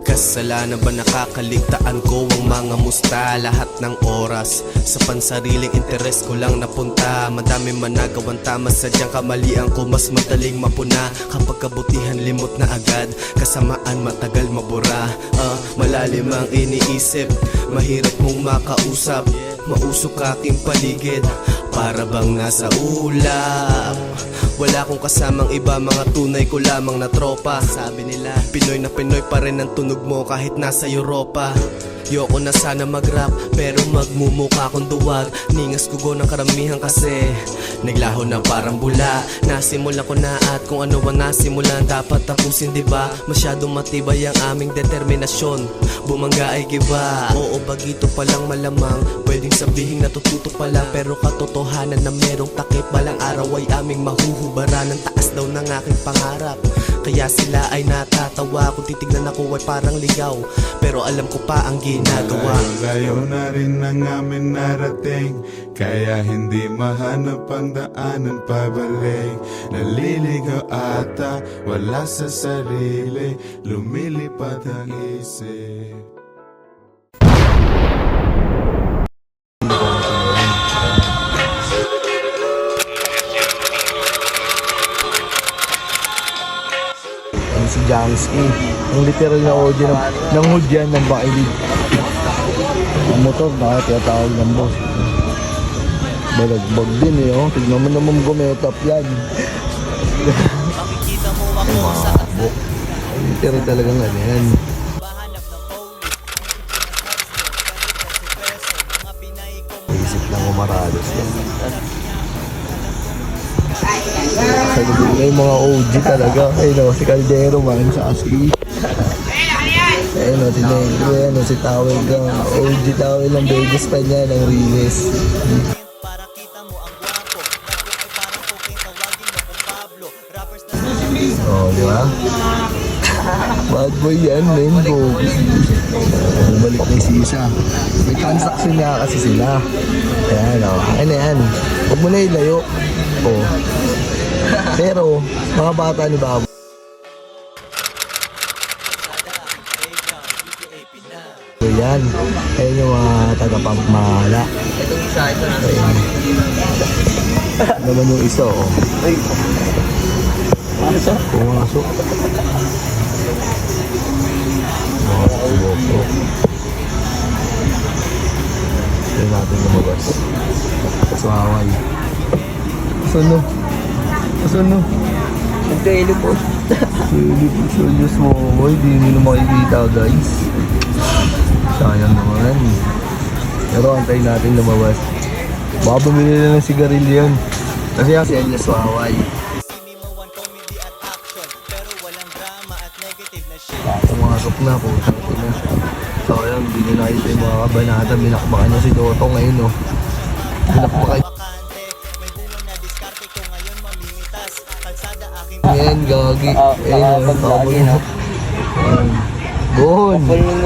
Kasalanan ba nakakaligtaan ko ang mga musta? Lahat ng oras sa pansariling interes ko lang napunta. Madami man nagawang tama, sadyang kamalian ko mas madaling mapuna. Kapag kabutihan limot na agad, kasamaan matagal mabura. Malalim ang iniisip, mahirap mong makausap. Mausok aking paligid, para bang nasa ulap. Wala akong kasamang iba, mga tunay ko lamang na tropa. Sabi nila, Pinoy na Pinoy pa rin ang tunog mo kahit nasa Europa. Yoko na sana mag-rap, pero magmumukha kong duwag. Ningas kugo ng karamihan kasi naglaho na parang bula. Nasimulan ko na at kung ano ang nasimulan dapat tapusin, diba? Masyadong matibay ang aming determinasyon, bumangga ay giba. Oo, bagito palang malamang, pwedeng sabihin natututo pa lang, pero katotohanan na merong takip. Balang araw ay aming mahuhubaran, ang taas daw ng aking pangarap. Kaya sila ay natatawa, kung titignan ako ay parang ligaw, pero alam ko pa ang ginagawa. Layo na rin ang amin narating, kaya hindi mahanap ang daanan pabalik. Naliligaw ata, wala sa sarili, lumilipad ang isip. Si Jamski, ang literal na audio ng hood yan ng Bakilig. Ang motor na tinatawag ng boss. Balagbag din eh, oh. Tignan mo naman gumetap yan. Makikita mo ako sa buk. Literal talagang ano yan. Isip lang umarados yan. May mga OG talaga. Ayun o, si Caldero man, sa si ayun o, tinegro yan o, si Tawel ka. OG Tawel ang Vegas pa niya ng Rines. para kita mo ang guwapo. Ako ay parang puking tawagin mo kung Pablo. Rappers na O, di ba? Bad boy yan, men. Bumalik na yung sisa. May transaction niya kasi sila. Ayan o, ano yan. Huwag mo na ilayo. O. Pero, mga bata ni Babo. So yan, ayun yung mga taga-Pampmala. itong isa, ito na. Naman yung isa, oh. Pasok. Pumasok. Pumasok. Tignan natin lumabas. Kasaway. Kasun no? Ang kailo po. Serious mo, boy. Di nyo makikita, guys. Sayang naman. Pero antayin natin lumabas. Baka bumili na ng sigarilyo yan. Kasi yan si Elias Waway. Sinimawan comedy at action, pero walang drama at negative na shit. Pumasok na po. Sayang, hindi nyo nakita yung mga kabanata. Binakbakan niya si Toto ngayon, oh. Binakbakan. Bakante, may bunga na diskarte ko ngayon mamimitas. Kalsada aking Yan, gagi. Ayun, Bon,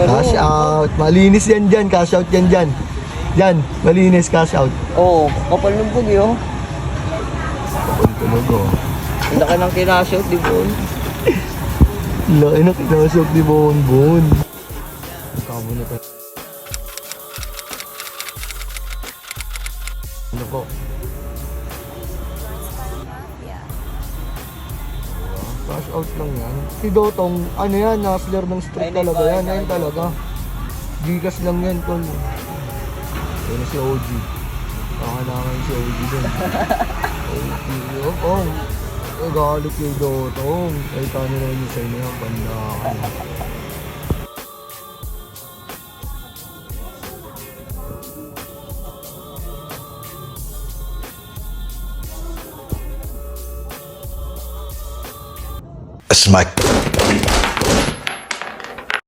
cash out. Malinis yan dyan, cash out yan dyan. Yan, malinis, cash out. Oo, kapal ng bugi oh. Kapag tulog, oh. Ang laki ng kinashout, di ba? Laki na kinasok ni Bon. Kamo na tayo. Ano po? Cash out lang yan. Si Dotong, ano yan, hustler ng street talaga yan. Yan talaga. Gigas lang yan, tol. Yan si OG. Kakalakan si OG dun. OG, oh. Galit kay Dotong. Ay, kano naman yung sa'yo na yan, pandakan. Smack.